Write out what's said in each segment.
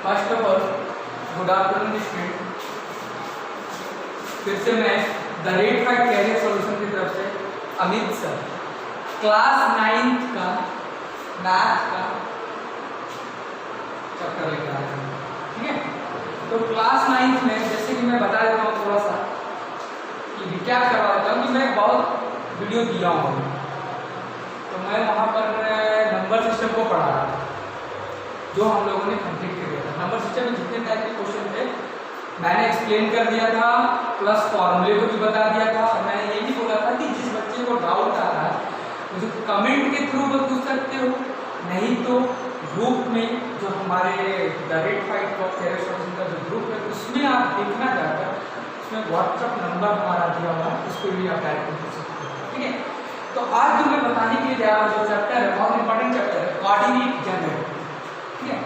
First of all good afternoon student. फिर से मैं the rate fight career solution की तरफ से अमित सर क्लास 9th का मैथ का चैप्टर लेकर आया हूँ। ठीक है, तो क्लास 9th में जैसे कि मैं बता देता हूँ थोड़ा सा कि रिकैप करवा देता हूँ कि मैं बहुत वीडियो दिया हूँ। तो मैं वहाँ पर नंबर सिस्टम को पढ़ा रहा था जो हम लोगों ने कंप्लीट कर दिया था। नंबर सिस्टम में जितने टाइप के क्वेश्चन थे मैंने एक्सप्लेन कर दिया था, प्लस फॉर्मूले को भी बता दिया था। और मैंने ये भी बोला था कि जिस बच्चे को डाउट आ रहा है मुझे कमेंट के थ्रू भी पूछ सकते हो, नहीं तो ग्रुप में जो हमारे the rate fight for career solution का जो ग्रुप है उसमें आप देखना चाहते हो, उसमें व्हाट्सएप नंबर हमारा दिया हुआ है, उस पर भी आप डायरेक्ट पूछ सकते हो। ठीक है, तो आज जो मैं बताने के लिए जा रहा हूँ जो चैप्टर है बहुत इंपॉर्टेंट चैप्टर है, कोऑर्डिनेट जनरेटर। ठीक है,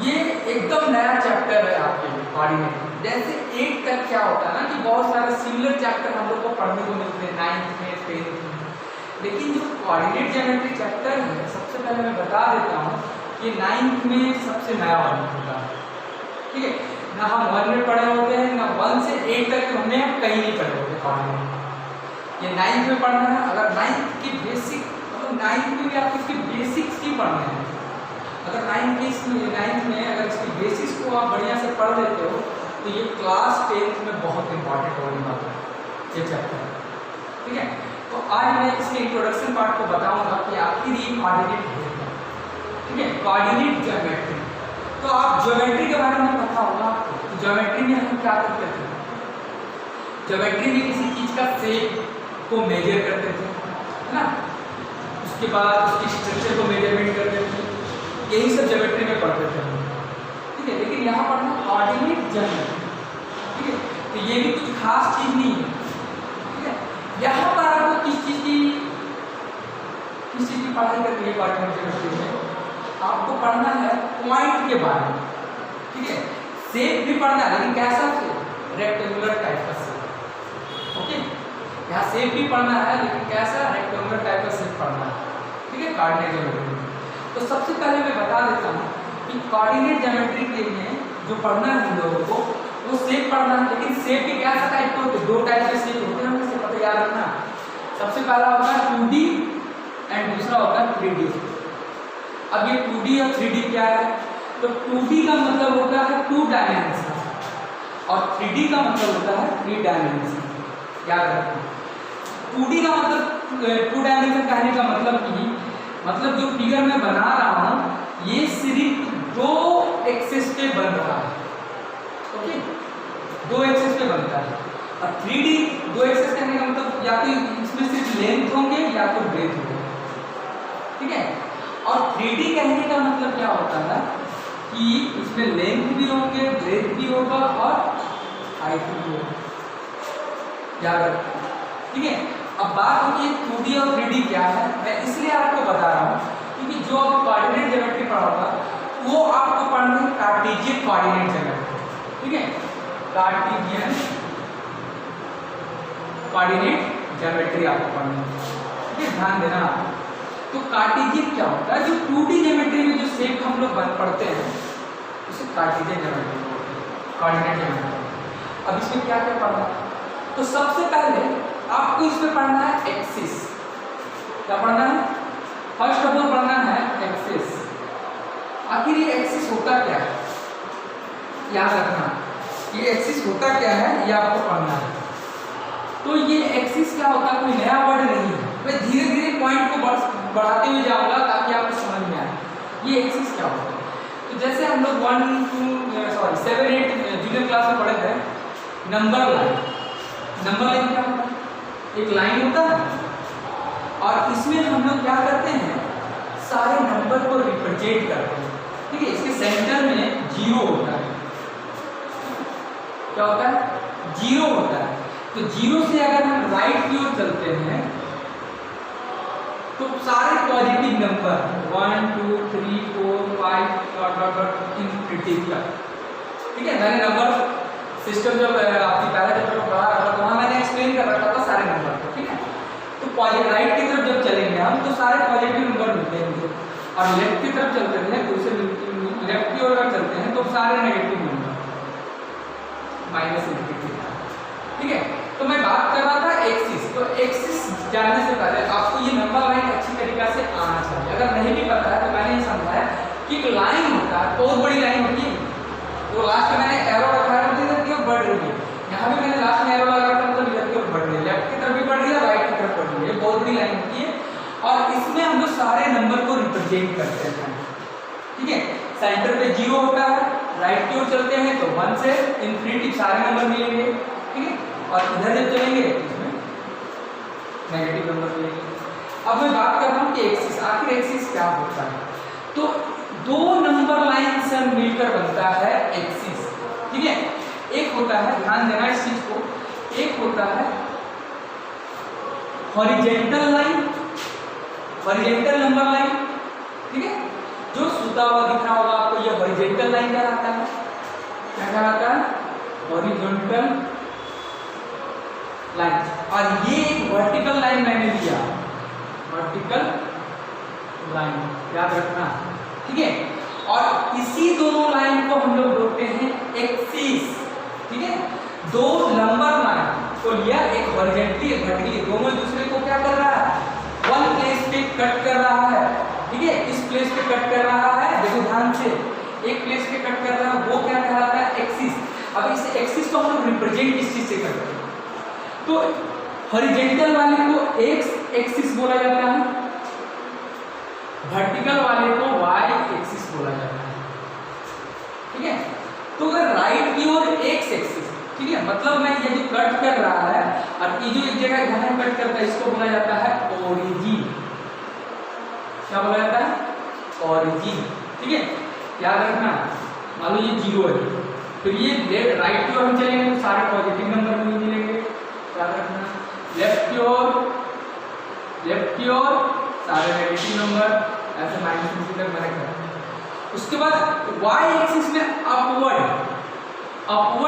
ये एकदम नया चैप्टर है आपके लिए कोऑर्डिनेट। जैसे 8 तक क्या होता है ना कि बहुत सारे सिमिलर चैप्टर हम लोग को पढ़ने को मिलते हैं 9th में 10th में, लेकिन जो कोऑर्डिनेट ज्योमेट्री चैप्टर है सबसे पहले मैं बता देता हूँ कि 9th में सबसे नया वाला होता है। ठीक है, ना हम 1 में पढ़े होते हैं, ना 1 से 8 तक हमने कहीं नहीं पढ़े होते कोऑर्डिनेट। ये 9th में पढ़ना है। अगर 9th की बेसिक मतलब 9th में भी आपको इसके बेसिक्स ही पढ़ने हैं। अगर 9th में अगर इसकी बेसिक्स को आप बढ़िया से पढ़ लेते हो तो ये क्लास 10th में बहुत इंपॉर्टेंट होने वाला है ये चैप्टर। ठीक है, तो आज मैं इसके इंट्रोडक्शन पार्ट को बताऊंगा कि आखिर ये कोऑर्डिनेट है। ठीक है, कोऑर्डिनेट ज्योमेट्री। तो आप ज्योमेट्री के बारे में पता होगा आपको। ज्योमेट्री में हम क्या करते थे? ज्योमेट्री में किसी चीज का शेप को मेजर करते थे, है ना, उसके बाद उसकी स्ट्रक्चर को मेजरमेंट करते थे, यही सब ज्योमेट्री में पढ़ते थे हम। ठीक है, लेकिन यहाँ पर ना कोऑर्डिनेट ज्योमेट्री। ठीक है, तो ये भी कुछ खास चीज नहीं है। ठीक है, यहाँ पर आपको किस चीज की पढ़ाई करनी है कोऑर्डिनेट ज्योमेट्री में? आपको पढ़ना है पॉइंट के बारे में। ठीक है, शेप भी पढ़ना है, लेकिन कैसा शेप? रेक्टेंगुलर टाइप का शेप। ओके, यहाँ शेप भी पढ़ना है, लेकिन कैसा? रेक्टेंगुलर टाइप का शेप पढ़ना है। ठीक है, कोऑर्डिनेट ज्योमेट्री। तो सबसे पहले मैं बता देता हूँ कि कोऑर्डिनेट ज्योमेट्री के लिए जो पढ़ना है हम लोगों को वो शेप पढ़ना है। लेकिन शेप भी कैसा टाइप के होते हैं? 2 टाइप के शेप होते हैं, हमें से पता याद रखना। सबसे पहला होता है 2D एंड दूसरा होता है 3D। अब ये 2D और 3D क्या है? तो 2D का मतलब होता है 2 डायमेंशन और 3D का मतलब होता है 3 डायमेंशन। याद रखना, 2D का मतलब 2 डायमेंशन कहने का मतलब जो फिगर मैं बना रहा हूँ ये सिर्फ 2 एक्सिस पे बन रहा है। ओके, 2 एक्सिस पे बनता है। और 3D 2 एक्सिस कहने का मतलब या तो इसमें सिर्फ लेंथ होंगे या तो ब्रेथ होंगे। ठीक है, और 3D कहने का मतलब क्या होता है कि इसमें लेंथ भी होंगे, ब्रेथ भी होगा और हाइट भी होगा। याद रखना। ठीक है, अब बात होगी 2D और 3D क्या है, मैं इसलिए आपको बता रहा हूँ क्योंकि जो आप कोऑर्डिनेट ज्योमेट्री पढ़ा वो आपको पढ़ना है कार्टेशियन कोऑर्डिनेट ज्योमेट्री। ठीक है, कार्टेशियन कोऑर्डिनेट ज्योमेट्री आपको पढ़ना है। ठीक है, ध्यान देना। तो कार्टेशियन क्या होता है? जो 2D ज्योमेट्री में जो शेप हम लोग पढ़ते हैं उसे कार्टेशियन ज्योमेट्री बोलते हैं, कोऑर्डिनेट ज्योमेट्री। अब इसमें क्या क्या पढ़ना है? तो सबसे पहले आपको इसमें पढ़ना है एक्सिस। क्या पढ़ना है? फर्स्ट ऑफ ऑल पढ़ना है एक्सिस। आखिर ये एक्सिस होता क्या है? याद रखना, ये एक्सिस होता क्या है ये आपको पढ़ना है। तो ये एक्सिस क्या होता है? कोई नया वर्ड नहीं है, मैं धीरे धीरे पॉइंट को बढ़ाते हुए जाऊंगा ताकि आपको समझ में आए ये एक्सिस क्या होता है। तो जैसे हम लोग 7, 8 जूनियर क्लास में पढ़े थे नंबर लाइन। नंबर लाइन क्या होता है? एक लाइन होता है और इसमें हम लोग क्या करते हैं? सारे नंबर को रिप्रेजेंट करते हैं। ठीक है, इसके सेंटर में 0 होता है। क्या होता है? 0 होता है। तो 0 से अगर हम राइट की ओर चलते हैं तो सारे पॉजिटिव नंबर 1 2 3 4 5 इंफिनिटी तक। ठीक है, मैंने नंबर सिस्टम जब आपकी पहला चैप्टर को पढ़ा रहा था तो वहाँ मैंने एक्सप्लेन कर रखा था सारे नंबर को। ठीक है, तो राइट की तरफ जब चलेंगे हम तो सारे पॉजिटिव नंबर मिलते हैं और लेफ्ट की तरफ चलते हैं तो उसे लेफ्ट की ओर अगर चलते हैं तो सारे नेगेटिव नंबर माइनस इन्फिनिटी। ठीक है, तो मैं बात कर रहा था एक्सिस। तो एक्सिस जानने से पहले आपको ये नंबर लाइन अच्छी तरीके से आना चाहिए। अगर नहीं भी पता है तो मैंने ये समझाया कि एक लाइन होता है, बहुत बड़ी लाइन होती है, तो लास्ट में मैंने एरो रखा है, इधर की ओर बढ़ रही है। यहाँ भी मैंने लास्ट में एरो लगा रखा है, मतलब इधर की ओर बढ़ रही है, लेफ्ट की तरफ भी बढ़ रही है, राइट की तरफ बढ़ रही है। बहुत बड़ी लाइन होती है और इसमें हम लोग सारे नंबर को रिप्रेजेंट करते हैं। ठीक है, सेंटर पे 0 होता है, राइट की ओर चलते हैं तो 1 से इन्फिनिटी सारे नंबर मिलेंगे। ठीक है, और इधर जब चलेंगे इसमें नेगेटिव नंबर मिलेंगे। अब मैं बात कर रहा हूँ कि एक्सिस, आखिर एक्सिस क्या होता है। तो दो नंबर लाइन से मिलकर बनता है एक्सिस। ठीक है, एक होता है, ध्यान देना इस चीज को, एक होता है horizontal line, horizontal number line. ठीक है, जो सूता हुआ दिख रहा होगा आपको, ये हॉरिजेंटल लाइन कहलाता है। क्या कहलाता है? Horizontal line. और ये एक वर्टिकल लाइन मैंने लिया, वर्टिकल लाइन, याद रखना। ठीक है, और इसी दोनों लाइन को हम लोग बोलते हैं एक्सिस। ठीक है, दो नंबर लाइन को लिया, एक हॉरिजॉन्टली एक वर्टिकली, दोनों एक दूसरे को क्या कर रहा है? वन प्लेस पे कट कर रहा है। ठीक है, इस प्लेस पे कट कर रहा है, देखो ध्यान से, एक प्लेस पे कट कर रहा है, वो क्या कहलाता है? एक्सिस। अब इस एक्सिस को हम लोग रिप्रेजेंट किस चीज से करते हैं? तो हॉरिजॉन्टल वाले को एक्स एक्सिस बोला जाता है, वर्टिकल वाले को वाई एक्सिस बोला जाता है। ठीक है, तो अगर राइट की ओर एक्स एक्सिस, ठीक है, मतलब मैं ये जो कट कर रहा है और ये जो एक जगह जहां कट करता है इसको बोला जाता है ओरिजिन। क्या बोला जाता है? ओरिजिन। ठीक है, याद रखना। मान लो ये 0 है, फिर ये लेफ्ट राइट की ओर हम चलेंगे तो सारे पॉजिटिव नंबर मिलेंगे, याद रखना। लेफ्ट की ओर सारे नेगेटिव नंबर, ऐसे माइनस तक मैंने कर। उसके बाद वाई एक्सिस में अपवर्ड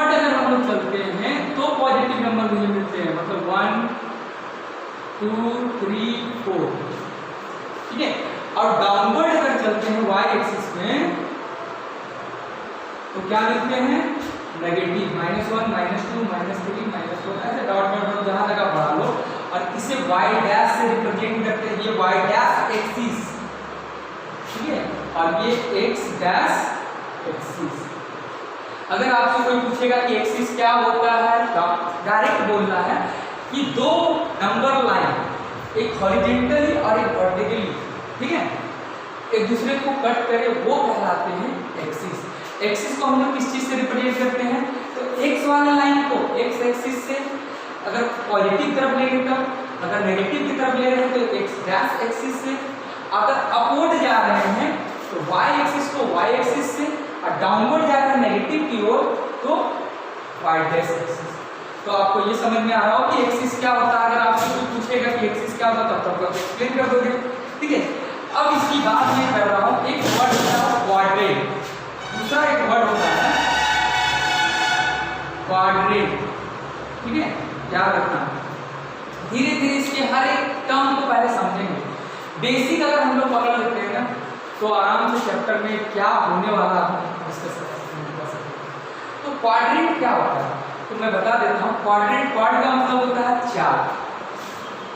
अगर हम लोग चलते हैं तो पॉजिटिव नंबर मुझे मिलते हैं, मतलब 1 2 3 4। ठीक है, और डाउनवर्ड अगर चलते हैं वाई एक्सिस में तो क्या लिखते हैं? नेगेटिव, -1 -2 -3 -4, ऐसे डॉट डॉट जहां लगा बढ़ा लो और इसे y डैश से रिप्रेजेंट करते हैं। ये y डैश एक्सिस, ठीक है, और ये x डैश एक्सिस। अगर आपसे कोई पूछेगा कि एक्सिस क्या होता है तो डायरेक्ट बोलना है कि दो नंबर लाइन, एक हॉरिजॉन्टली और एक वर्टिकली, ठीक है, एक दूसरे को कट करे, वो कहलाते हैं एक्सिस। एक्सिस को हम लोग किस चीज से रिप्रेजेंट करते हैं? तो एक्स वाले लाइन को एक्स एक्सिस से, अगर पॉजिटिव तरफ लेंगे तब, अगर नेगेटिव की तरफ ले रहे हैं तो एक्स डैश एक्सिस से, अगर अपवर्ड जा रहे हैं तो वाई एक्सिस को वाई एक्सिस से, और डाउनवर्ड जा रहे हैं नेगेटिव की ओर तो वाई डैश एक्सिस। तो आपको ये समझ में आ रहा हो कि एक्सिस क्या होता है। अगर आपसे कोई पूछेगा कि एक्सिस क्या होता है तब आप एक्सप्लेन कर दोगे। ठीक है, अब इसकी बात मैं कर रहा हूँ, एक वर्ड होता है क्वाड्रेंट, दूसरा एक वर्ड होता है क्वाड्रेंट। ठीक है, याद रखना। धीरे धीरे इसके हर एक टर्म को पहले समझेंगे। बेसिक अगर हम लोग पकड़ लेते हैं ना तो आराम से चैप्टर में क्या होने वाला है डिस्कस कर सकते हैं। तो क्वाड्रेंट क्या होता है तो मैं बता देता हूँ। क्वाड्रेंट, क्वाड का मतलब होता है 4।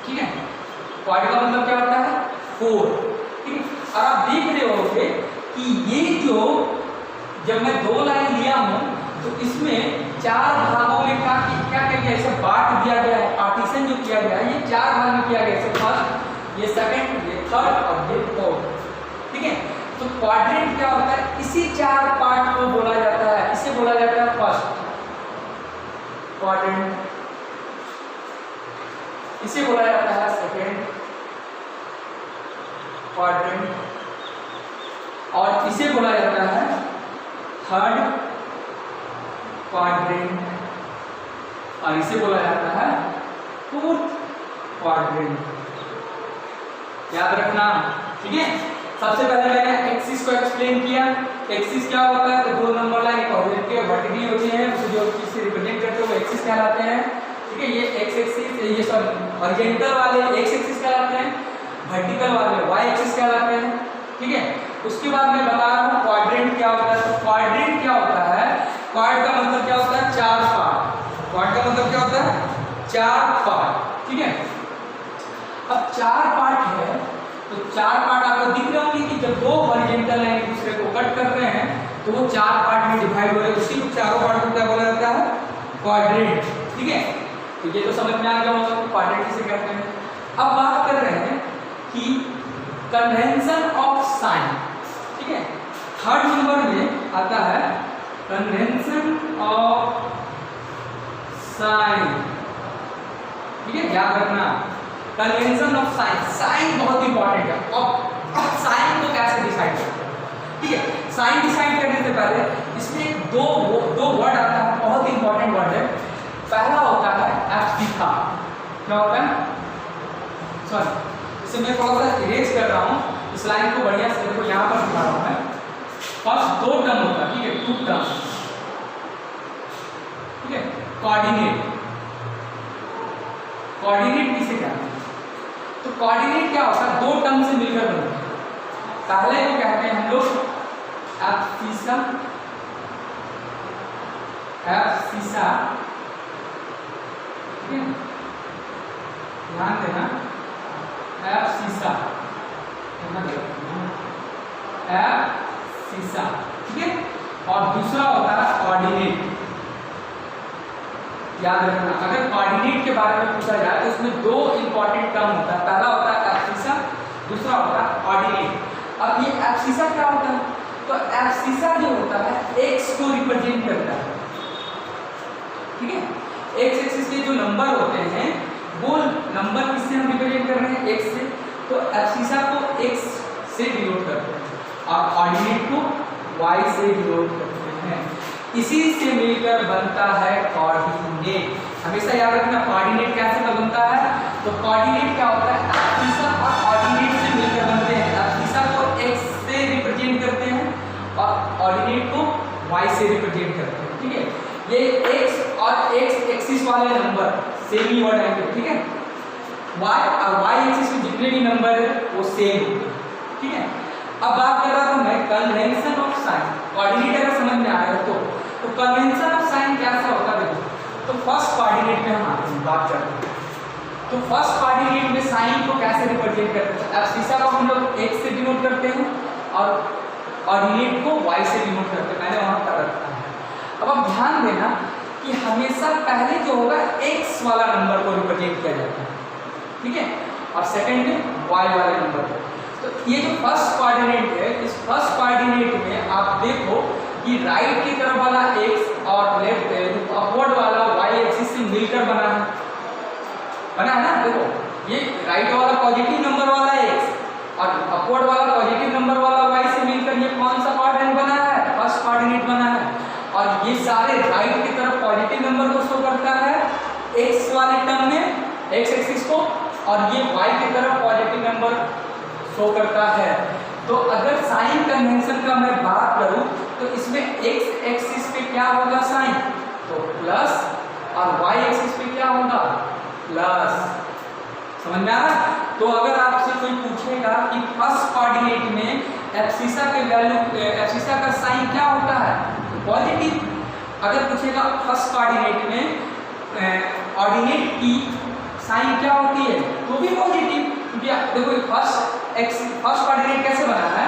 ठीक है, क्वाड का मतलब क्या होता है? 4। ठीक है, और आप देख रहे होंगे कि ये जो जब मैं 2 लाइन लिया हूं तो इसमें 4 भागों में क्या किया गया, इसे बांट दिया गया है, पार्टीशन जो किया गया है ये 4 भाग में किया गया है। फर्स्ट, ये सेकंड, ये थर्ड और ये फोर्थ। ठीक है, तो क्वाड्रेंट क्या होता है? इसी 4 पार्ट को बोला जाता है, इसे बोला जाता है फर्स्ट क्वाड्रेंट, इसे बोला जाता है सेकंड क्वाड्रेंट, और इसे बोला जाता है थर्ड क्वाड्रेंट, और इसे बोला जाता है फोर्थ क्वाड्रेंट। याद रखना। ठीक है, सबसे पहले मैंने एक्सिस को एक्सप्लेन किया। एक्सिस क्या होता है? तो दो नंबर लाइन एक हॉरिजॉन्टल और वर्टिकली होते हैं, उसे जो चीज से रिप्रेजेंट करते हैं वो एक्सिस कहलाते हैं। ठीक है, ये एक्स एक्सिस, ये सॉरी हॉरिजॉन्टल वाले एक्स एक्सिस कहलाते हैं, वर्टिकल वाले वाई एक्सिस कहलाते हैं। ठीक है, उसके बाद मैं बता रहा हूँ क्वाड्रेंट क्या होता है। तो क्वाड्रेंट क्या क्वाड का मतलब क्या होता है? 4 पार्ट। क्वाड का मतलब क्या होता है? 4 पार्ट, ठीक है। अब 4 पार्ट है तो 4 पार्ट आपको दिख रहे होंगे कि जब दो हॉरिजॉन्टल लाइन एक दूसरे को कट कर रहे हैं तो वो 4 पार्ट में डिवाइड हो रहे हैं, उसी को चारों पार्ट को क्या बोला जाता है? क्वाड्रेंट, ठीक है। तो ये तो समझ में आ गया होगा कि क्वाड्रेंट किसे कहते हैं। अब बात कर रहे हैं कि कन्वेंशन ऑफ साइन, ठीक है। थर्ड नंबर में आता है कन्वेंशन ऑफ साइन, ठीक है, याद रखना कन्वेंशन ऑफ साइन। साइन बहुत इंपॉर्टेंट है। अब साइन को कैसे डिसाइड करते हैं, ठीक है। साइन डिसाइड करने से पहले इसमें दो वर्ड आता है, बहुत इंपॉर्टेंट वर्ड है। पहला होता है एप्सिसा। क्या होता है? सॉरी, इसे मैं थोड़ा सा इरेज कर रहा हूँ, इस लाइन को बढ़िया से देखो, यहाँ पर दिखा रहा हूँ मैं। फर्स्ट 2 टर्म होता है, ठीक है, 2 टर्म, ठीक है। कोऑर्डिनेट, कोऑर्डिनेट किसे कहते हैं? तो कोऑर्डिनेट क्या होता है? 2 टर्म से मिलकर बनता है। पहले को कहते हैं हम लोग एब्सिसा, एब्सिसा, ठीक है, ध्यान देना, एब्सिसा, एब्सिसा, ठीक है। और दूसरा होता है कोऑर्डिनेट। याद रखना, अगर कोऑर्डिनेट के बारे में पूछा जाए तो इसमें 2 इंपॉर्टेंट टर्म होता है। पहला होता है एब्सिसा, दूसरा होता है कोऑर्डिनेट। अब ये एब्सिसा क्या होता है? तो एब्सिसा जो होता है एक्स को रिप्रेजेंट करता है, ठीक है। एक्स एक्सिस के जो नंबर होते हैं वो नंबर किससे हम रिप्रेजेंट कर रहे हैं? एक्स से। तो एब्सिसा को एक्स से डिनोट करते हैं और कोऑर्डिनेट को वाई से डिनोट करते हैं। इसी से मिलकर बनता है कोऑर्डिनेट। हमेशा याद रखना कोऑर्डिनेट कैसे बनता है? तो कोऑर्डिनेट क्या होता है? एब्सिसा और कोऑर्डिनेट से मिलकर बनते हैं। एब्सिसा को x से रिप्रेजेंट करते हैं और कोऑर्डिनेट को y से रिप्रेजेंट करते हैं, ठीक है। ये x और x एक्सिस वाले नंबर सेम ही वर्ड आएंगे, ठीक है। y और y एक्सिस में जितने भी नंबर है वो सेम होंगे, ठीक है। अब बात कर रहा था मैं कन्वेंशन ऑफ साइन। कोऑर्डिनेट अगर समझ में आया तो कन्वेंशन ऑफ साइन कैसा होता है? देखो, तो फर्स्ट कोऑर्डिनेट में हम आते हैं, बात करते हैं। तो फर्स्ट कोऑर्डिनेट में साइन को कैसे रिप्रेजेंट करते हैं? एब्सिसा को हम लोग x से डिनोट करते हैं और कोऑर्डिनेट को y से डिनोट करते हैं। मैंने वहां पर रखा है। अब आप ध्यान देना कि हमेशा पहले जो होगा x वाला नंबर को रिप्रेजेंट किया जाता है, ठीक है, और सेकंड में y वाले नंबर को। तो ये जो फर्स्ट कोऑर्डिनेट है, इस फर्स्ट कोऑर्डिनेट में आप देखो कि राइट की तरफ वाला x और लेफ्ट अपवर्ड वाला y एक्सिस से मिलकर बना है ना। देखो, ये राइट वाला पॉजिटिव नंबर वाला x और अपवर्ड वाला पॉजिटिव नंबर वाला y से मिलकर ये कौन सा कोऑर्डिनेट बना है? फर्स्ट कोऑर्डिनेट बना है। और ये सारे राइट की तरफ पॉजिटिव नंबर को शो करता है x वाले टर्म में, x एक्सिस को, और ये y की तरफ पॉजिटिव नंबर शो करता है। तो अगर साइन कन्वेंशन का मैं बात करूं तो इसमें x एक्सिस पे क्या होगा? साइन, तो प्लस, और y एक्सिस पे क्या होगा? प्लस। समझ में आ रहा? तो अगर आपसे कोई पूछेगा कि फर्स्ट कोऑर्डिनेट में एब्सिसा के वैल्यू, एब्सिसा का साइन क्या होता है? पॉजिटिव। अगर पूछेगा फर्स्ट कोऑर्डिनेट में ऑर्डिनेट की साइन क्या होती है? तो भी पॉजिटिव। क्योंकि देखो फर्स्ट कोऑर्डिनेट कैसे बना है?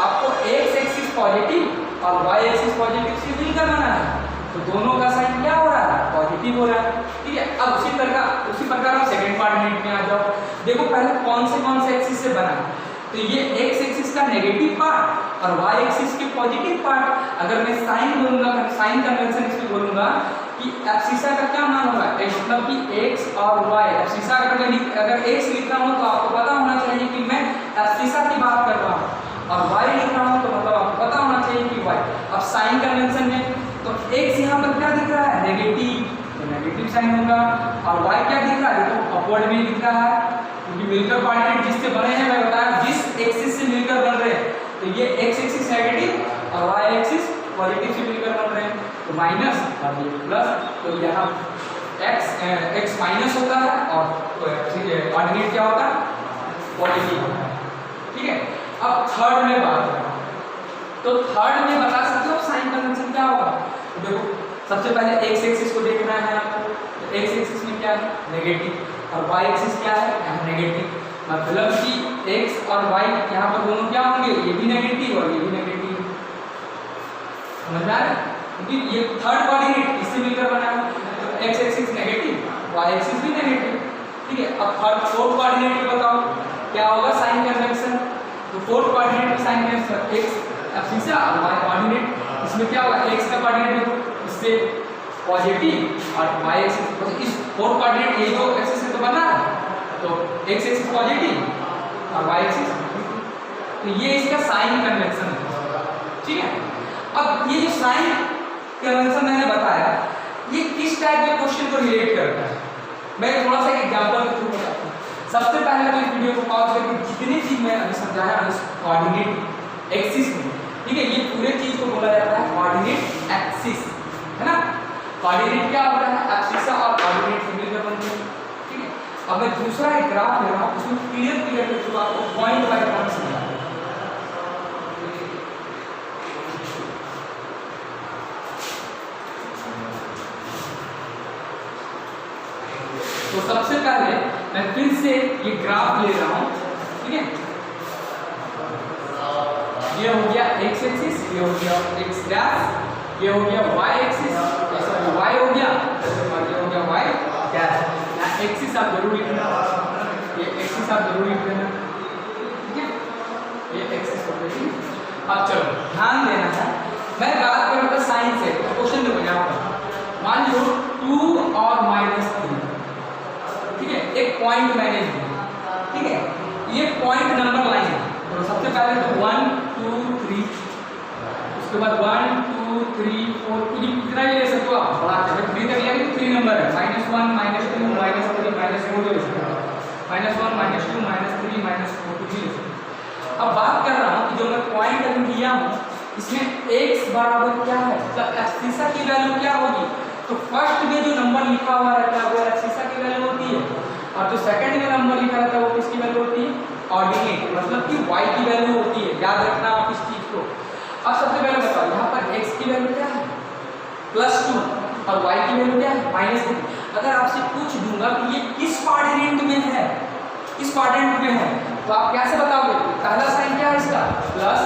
आपको x एक्सिस पॉजिटिव और y एक्सिस पॉजिटिव से मिलकर बना है, तो दोनों का साइन क्या हो रहा है? पॉजिटिव हो रहा है, ठीक है। अब उसी प्रकार आप सेकंड कोऑर्डिनेट में आ जाओ। देखो पहले कौन से एक्सिस से बना? तो ये x एक्सिस का नेगेटिव पार्ट और y एक्सिस के पॉजिटिव पार्ट। अगर मैं साइन बोलूंगा, साइन कन्वेंशन इसमें बोलूंगा कि एब्सिसा का क्या मान होगा? मतलब कि x और y। एब्सिसा अगर x लिख रहा हूँ तो आपको पता होना चाहिए कि मैं एब्सिसा की बात कर रहा हूँ, और y लिख रहा हूँ तो मतलब आपको पता होना चाहिए कि y। अब साइन कन्वेंशन में तो x यहाँ पर क्या दिख रहा है? नेगेटिव, तो नेगेटिव साइन होगा। और y क्या दिख रहा है? देखो अपवर्ड में दिख रहा है, क्योंकि मिलकर कोऑर्डिनेट जिससे बने हैं मैं बताया जिस एक्सिस से मिलकर बन रहे हैं। तो ये x एक्सिस नेगेटिव और y एक्सिस पॉजिटिव से मिलकर बन रहे हैं, तो माइनस और ये प्लस। तो यहाँ x माइनस होता है और कोऑर्डिनेट क्या होता है? पॉजिटिव होता है, ठीक है। अब थर्ड में बात करें तो थर्ड में बता सकते हो साइन कन्वेंशन क्या होगा? तो देखो सबसे पहले एक्स एक्सिस को देखना है आपको, तो एक्स एक्सिस में क्या है नेगेटिव और वाई एक्सिस क्या है यहाँ नेगेटिव, मतलब कि एक्स और वाई यहाँ पर दोनों क्या होंगे, ये भी नेगेटिव और ये भी नेगेटिव, समझ में आ रहा है, क्योंकि ये थर्ड कोऑर्डिनेट इससे मिलकर बना है, तो x axis negative y axis भी नेगेटिव, ठीक है। अब फोर्थ कोऑर्डिनेट बताओ क्या होगा, साइन कन्वेंशन, तो फोर्थ कोऑर्डिनेट में साइन कन्वेंशन एक्स एब्सिसा और वाई कोऑर्डिनेट, इसमें क्या होगा एक्स का कोऑर्डिनेट देखो इससे पॉजिटिव और वाई एक्सिस, इस फोर्थ कोऑर्डिनेट ये दो एक्सिस से तो बना है, तो एक्स एक्सिस पॉजिटिव और वाई एक्सिस, तो ये इसका साइन कन्वेंशन है, ठीक है। अब ये जो साइन कन्वेंशन मैंने बताया ये किस टाइप के क्वेश्चन को रिलेट करता है, मैं थोड़ा सा एग्जांपल के थ्रू बताता हूँ। सबसे पहले तो इस वीडियो को पॉज करके जितनी चीज मैं अभी समझाया इस कोऑर्डिनेट एक्सिस में, ठीक है, ये पूरे चीज को बोला जाता है कोऑर्डिनेट एक्सिस, है ना। कोऑर्डिनेट क्या होता है, एब्सिसा और कोऑर्डिनेट से मिलकर बनते हैं, ठीक है। अब मैं दूसरा एक ग्राफ ले रहा हूँ, उसमें क्लियर के थ्रू आपको पॉइंट बाय पॉइंट समझाता हूँ। तो सबसे पहले मैं फिर से ये ग्राफ ले रहा हूँ, ठीक है, ये हो गया x एक्सिस, ये हो गया x डैश, ये हो गया y एक्सिस, ऐसा y हो गया और ये हो गया y डैश, यहाँ एक्सिस आप जरूर लिखना, ये एक्सिस आप जरूर लिख देना, ठीक है, ये एक्सिस हो गई। अब चलो ध्यान देना है, मैं बात करूँगा साइन से, तो क्वेश्चन देखो यहाँ पर मान लो 2 और -3, ठीक है, एक पॉइंट मैंने दिया, ठीक है, ये पॉइंट नंबर लाइन है, तो सबसे पहले तो 1 2 3, उसके बाद 1 2 3 4, कितना ही ले सकते हो आप, बड़ा अच्छा 3 तक लिया तो 3 नंबर है, -1 -2 -3 -4 ले सकते हो, -1 -2 -3 -4 भी ले सकते हो। अब बात कर रहा हूँ कि जो मैं पॉइंट अभी दिया हूँ इसमें x बराबर क्या है, मतलब एब्सिसा की वैल्यू क्या होगी, तो फर्स्ट में जो नंबर लिखा हुआ रहता है वो एब्सिसा की वैल्यू होती है, और जो सेकंड में नंबर लिखा रहता है वो किसकी वैल्यू होती है, ऑर्डिनेट, मतलब कि y की वैल्यू होती है, याद रखना आप इस चीज को। अब सबसे पहले बताओ यहाँ पर x की वैल्यू क्या है +2 और y की वैल्यू क्या है -3। अगर आपसे पूछ दूंगा कि ये किस कोऑर्डिनेट में है, किस कोऑर्डिनेट में है, तो आप कैसे बताओगे, पहला साइन क्या है इसका प्लस,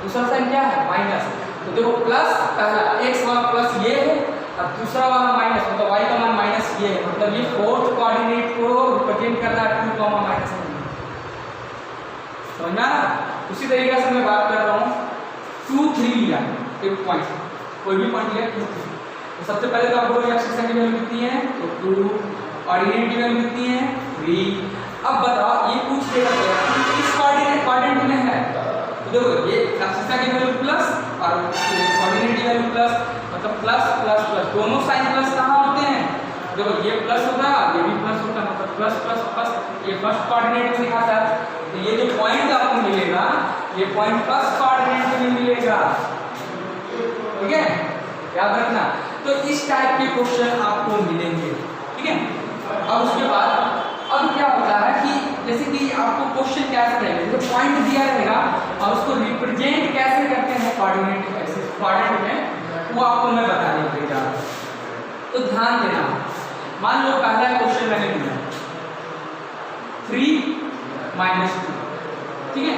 दूसरा साइन क्या है माइनस, तो देखो प्लस पहला x वाला प्लस ये है और दूसरा वाला माइनस, मतलब y का मान माइनस ये है, मतलब ये फोर्थ कोऑर्डिनेट को रिप्रेजेंट कर रहा है 2, -3, समझना। उसी तरीके से मैं बात कर रहा हूँ 2 3 लिया एक पॉइंट, कोई भी पॉइंट लिया 2 3, तो सबसे पहले तो आपको एक्सिस की वैल्यू कितनी है, तो 2, कोऑर्डिनेट की वैल्यू कितनी है 3। अब बताओ ये पूछ देगा किस कोऑर्डिनेट में है, तो देखो ये एक्सिस की वैल्यू प्लस और कोऑर्डिनेट की वैल्यू प्लस, मतलब प्लस प्लस प्लस, दोनों साइन प्लस कहाँ होते हैं, देखो ये प्लस होता है ये भी प्लस होता है, मतलब प्लस प्लस प्लस, ये फर्स्ट कोऑर्डिनेट में दिखाता है, तो ये जो पॉइंट आपको मिलेगा ये पॉइंट फर्स्ट कोऑर्डिनेट में मिलेगा, ठीक है, याद रखना। तो इस टाइप के क्वेश्चन आपको मिलेंगे, ठीक है। अब उसके बाद अब क्या होता है कि जैसे कि आपको क्वेश्चन कैसे रहेगा, जो पॉइंट दिया रहेगा और उसको रिप्रेजेंट कैसे करते हैं कोऑर्डिनेट एक्सिस कोऑर्डिनेट में, वो आपको मैं बताने के लिए जा रहा हूं। तो ध्यान देना, मान लो पहला क्वेश्चन मैंने दिया 3 -2, ठीक है,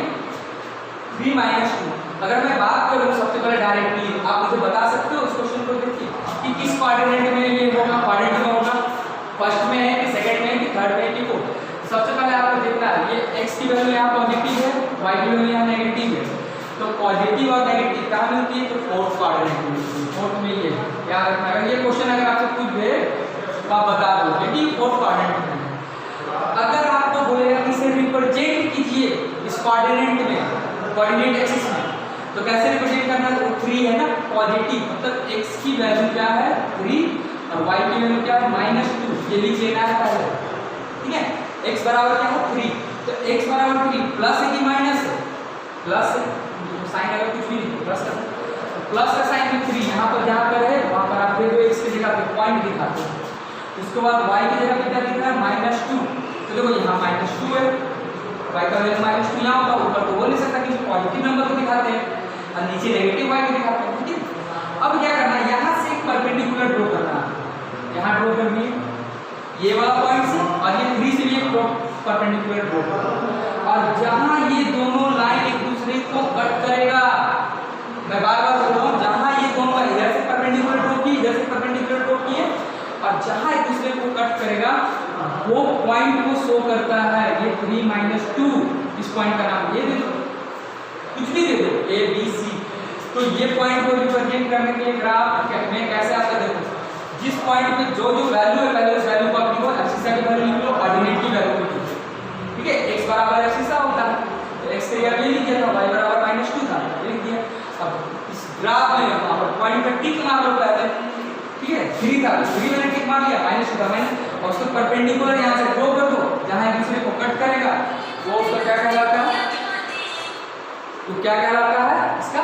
3 -2। अगर मैं बात करूं सबसे पहले डायरेक्टली आप मुझे बता सकते हो उस क्वेश्चन को देखिए कि किस कोऑर्डिनेट में ये होगा, कोऑर्डिनेट में होगा, फर्स्ट में है कि सेकंड में है कि थर्ड में है कि फोर्थ। सबसे पहले आपको देखना है ये x की वैल्यू यहाँ पॉजिटिव है, y की वैल्यू यहाँ नेगेटिव है, तो पॉजिटिव और नेगेटिव कहाँ मिलती है, तो फोर्थ कोऑर्डिनेट में मिलती है, फोर्थ में ये याद रखना। अगर ये क्वेश्चन अगर आपसे पूछ दे तो आप बता दोगे कि फोर्थ कोऑर्डिनेट में है। अगर आपको बोलेगा कि इसे रिप्रेजेंट कीजिए इस कोऑर्डिनेट में, कोऑर्डिनेट एक्सिस में, तो कैसे रिप्रेजेंट करना है, तो 3 है ना पॉजिटिव, मतलब x की वैल्यू क्या है 3 और y की वैल्यू क्या है -2, ये लिख लेना है पहले, ठीक है। x बराबर क्या है 3, तो x बराबर 3 प्लस है कि माइनस है, प्लस है, तो साइन अगर कुछ भी नहीं प्लस का, प्लस का साइन में 3 यहाँ पर जहाँ पर है वहाँ पर आप देखो x की जगह पे पॉइंट दिखाते हैं, उसके बाद y की जगह पे क्या दिख रहा है -2, तो देखो यहाँ -2 है, y का वैल्यू -2 यहाँ होगा, ऊपर तो बोल नहीं सकता कि पॉजिटिव नंबर को दिखाते हैं और नीचे नेगेटिव y को दिखाते हैं, ठीक है। अब क्या करना है, यहाँ से एक परपेंडिकुलर यहाँ ड्रॉ कर दिए, ये वाला पॉइंट से और ये 3 से भी एक परपेंडिकुलर ड्रॉ कर, और जहां ये दोनों लाइन एक दूसरे को कट करेगा, मैं बार बार बोल रहा हूँ, जहां ये दोनों इधर से परपेंडिकुलर ड्रॉ की, इधर से परपेंडिकुलर ड्रॉ किए, और जहां एक दूसरे को कट करेगा वो पॉइंट को शो करता है। ये 3 - 2 इस पॉइंट का नाम, ये दे दो, कुछ भी दे दो, A B C। तो ये पॉइंट को रिप्रेजेंट करने के लिए ग्राफ में कैसे आता है, देखो जिस पॉइंट पे जो जो वैल्यू है पहले उस वैल्यू को आप लिखो, एक्सिस की वैल्यू लिख लो, ऑर्डिनेट की वैल्यू लिख लो, ठीक है। x बराबर एक्सिस होता है तो x के लिए लिख दिया था, y बराबर -2 था, लिख दिया। अब इस ग्राफ में वहां पर पॉइंट पे टिक मार लो पहले, ठीक है। 3 था, 3 मैंने टिक मार लिया, -2 था मैंने, और उसको परपेंडिकुलर यहां से ड्रॉ कर दो, जहां एक दूसरे को कट करेगा वो उसका क्या कहलाता है, तो क्या कहलाता है इसका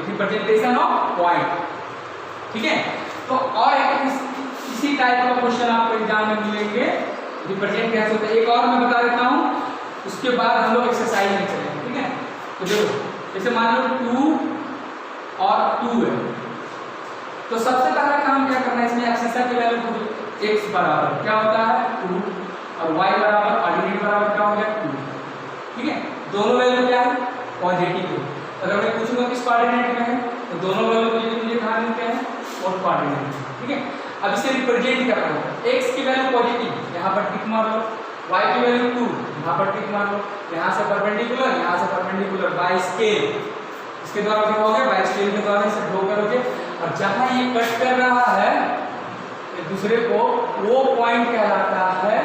रिप्रेजेंटेशन ऑफ पॉइंट, ठीक है। तो और एक इसी टाइप का क्वेश्चन आपको एग्जाम में मिलेंगे, रिप्रेजेंट कैसे होता है, एक और मैं बता देता हूं, उसके बाद हम लोग एक्सरसाइज में चलेंगे, ठीक है। तो देखो जैसे मान लो 2 और 2 है, तो सबसे पहला काम क्या करना है, इसमें एक्सिस की वैल्यू x बराबर क्या होता है 2 और y बराबर ऑर्डिनेट बराबर क्या हो गया 2, ठीक है। दोनों वैल्यू क्या है पॉजिटिव है, अगर मैं पूछूंगा किस कोऑर्डिनेट में है तो दोनों वैल्यू के लिए मुझे कहां मिलते हैं फोर्थ कोऑर्डिनेट, ठीक है। अब इसे रिप्रेजेंट करना है, x की वैल्यू पॉजिटिव यहां पर टिक मार लो, y की वैल्यू 2 यहां पर टिक मार लो, यहां से परपेंडिकुलर यहां से परपेंडिकुलर बाय स्केल, इसके द्वारा क्या होगा बाय स्केल के द्वारा इसे ड्रॉ करोगे, और जहां ये कट कर रहा है एक दूसरे को वो पॉइंट कहलाता है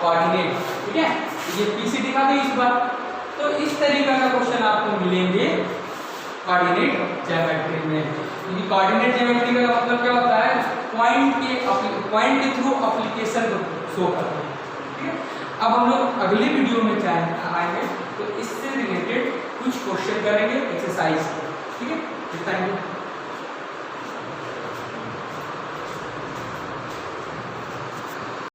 कोऑर्डिनेट, ठीक है। ये पीसी दिखा दो इस बार। तो इस तरीके का क्वेश्चन आपको मिलेंगे कोऑर्डिनेट ज्योमेट्री में, क्योंकि कोऑर्डिनेट ज्योमेट्री का मतलब क्या होता है पॉइंट के थ्रू एप्लीकेशन शो करता है, ठीक है। अब हम लोग अगले वीडियो में आएंगे तो इससे रिलेटेड कुछ क्वेश्चन करेंगे एक्सरसाइज, ठीक है। Thank you.